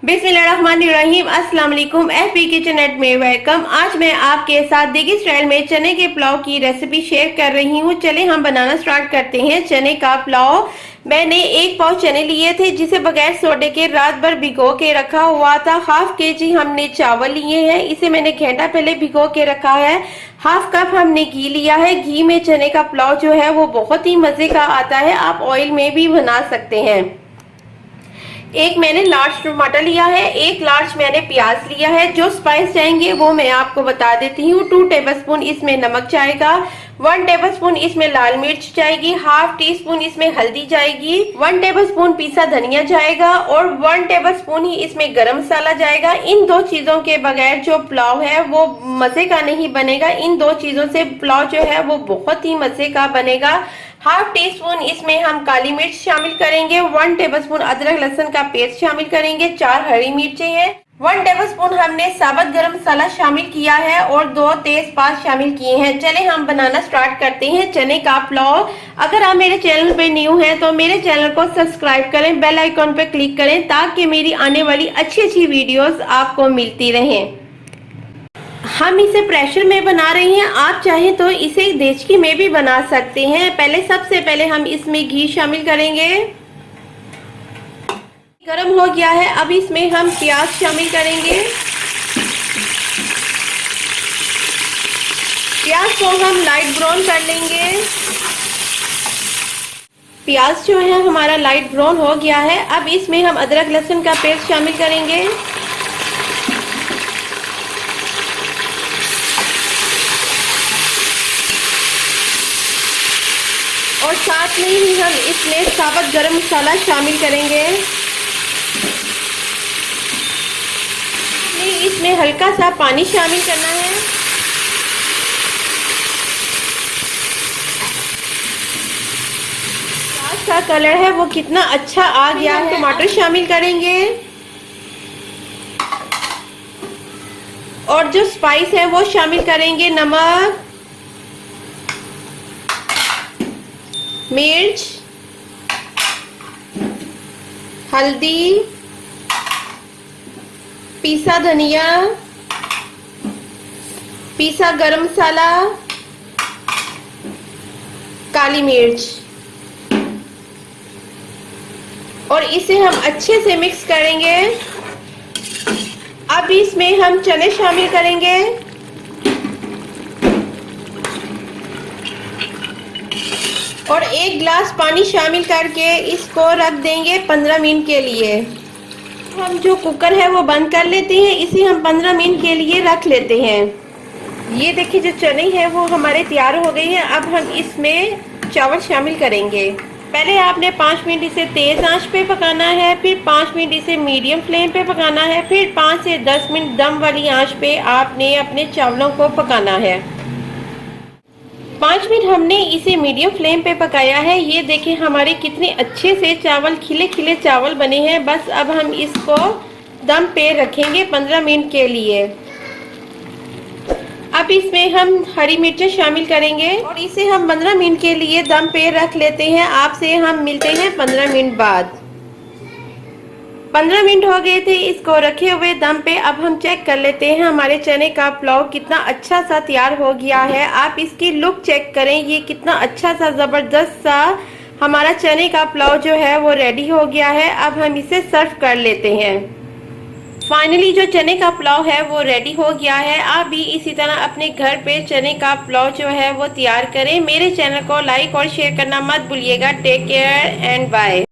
बिस्मिल्लाहिर्रहमानिर्रहीम। अस्सलाम वालेकुम। एफबी किचन एट में वेलकम। आज मैं आपके साथ देगी स्टाइल में चने के पुलाव की रेसिपी शेयर कर रही हूँ। चले हम बनाना स्टार्ट करते हैं। चने का पुलाव मैंने 1 पाव चने लिए थे, जिसे बगैर सोडे के रात भर भिगो के रखा हुआ था। हाफ केजी हमने चावल लिए हैं, इसे मैंने घंटा पहले भिगो के रखा है। हाफ कप हमने घी लिया है। घी में चने का पुलाव जो है वो बहुत ही मजे का आता है। आप ऑयल में भी बना सकते हैं। एक मैंने लार्ज टमाटर लिया है, 1 लार्ज मैंने प्याज लिया है। जो स्पाइस जाएंगे वो मैं आपको बता देती हूँ। 2 टेबलस्पून इसमें नमक जाएगा, 1 टेबलस्पून इसमें लाल मिर्च जाएगी, हाफ टी स्पून इसमें हल्दी जाएगी, 1 टेबलस्पून पिसा धनिया जाएगा और 1 टेबलस्पून ही इसमें गरम मसाला जाएगा। इन 2 चीजों के बगैर जो पुलाव है वो मजे का नहीं बनेगा। इन 2 चीजों से पुलाव जो है वो बहुत ही मजे का बनेगा। हाफ टी स्पून इसमें हम काली मिर्च शामिल करेंगे, 1 टेबलस्पून अदरक लहसुन का पेस्ट शामिल करेंगे, 4 हरी मिर्चें हैं, 1 टेबलस्पून हमने साबुत गरम मसाला शामिल किया है और 2 तेजपात शामिल किए हैं। चले हम बनाना स्टार्ट करते हैं चने का पुलाव। अगर आप मेरे चैनल पे न्यू हैं तो मेरे चैनल को सब्सक्राइब करें, बेल आइकॉन पे क्लिक करें ताकि मेरी आने वाली अच्छी वीडियोस आपको मिलती रहें। हम इसे प्रेशर में बना रहे हैं, आप चाहें तो इसे देचकी में भी बना सकते हैं। सबसे पहले हम इसमें घी शामिल करेंगे। गरम हो गया है, अब इसमें हम प्याज शामिल करेंगे। प्याज को हम लाइट ब्राउन कर लेंगे। प्याज जो है हमारा लाइट ब्राउन हो गया है। अब इसमें हम अदरक लहसुन का पेस्ट शामिल करेंगे और साथ में ही हम इसमें साबुत गरम मसाला शामिल करेंगे। इसमें हल्का सा पानी शामिल करना है। प्याज का कलर है वो कितना अच्छा आ गया है। टमाटर शामिल करेंगे और जो स्पाइस है वो शामिल करेंगे, नमक, मिर्च, हल्दी, पिसा धनिया, पिसा गरम मसाला, काली मिर्च और इसे हम अच्छे से मिक्स करेंगे। अब इसमें हम चने शामिल करेंगे और 1 गिलास पानी शामिल करके इसको रख देंगे 15 मिनट के लिए। हम जो कुकर है वो बंद कर लेते हैं, इसे हम 15 मिनट के लिए रख लेते हैं। ये देखिए जो चने हैं वो हमारे तैयार हो गए हैं। अब हम इसमें चावल शामिल करेंगे। पहले आपने 5 मिनट इसे तेज आंच पे पकाना है, फिर 5 मिनट इसे मीडियम फ्लेम पे पकाना है, फिर 5 से 10 मिनट दम वाली आंच पे आपने अपने चावलों को पकाना है। 5 मिनट हमने इसे मीडियम फ्लेम पे पकाया है। ये देखें हमारे कितने अच्छे से चावल, खिले खिले चावल बने हैं। बस अब हम इसको दम पे रखेंगे 15 मिनट के लिए। अब इसमें हम हरी मिर्चें शामिल करेंगे और इसे हम 15 मिनट के लिए दम पे रख लेते हैं। आपसे हम मिलते हैं 15 मिनट बाद। 15 मिनट हो गए थे इसको रखे हुए दम पे। अब हम चेक कर लेते हैं हमारे चने का पुलाव कितना अच्छा सा तैयार हो गया है। आप इसकी लुक चेक करें, ये कितना अच्छा सा जबरदस्त सा हमारा चने का पुलाव जो है वो रेडी हो गया है। अब हम इसे सर्व कर लेते हैं। फाइनली जो चने का पुलाव है वो रेडी हो गया है। आप भी इसी तरह अपने घर पे चने का पुलाव जो है वो तैयार करें। मेरे चैनल को लाइक और शेयर करना मत भूलिएगा। Take care and bye.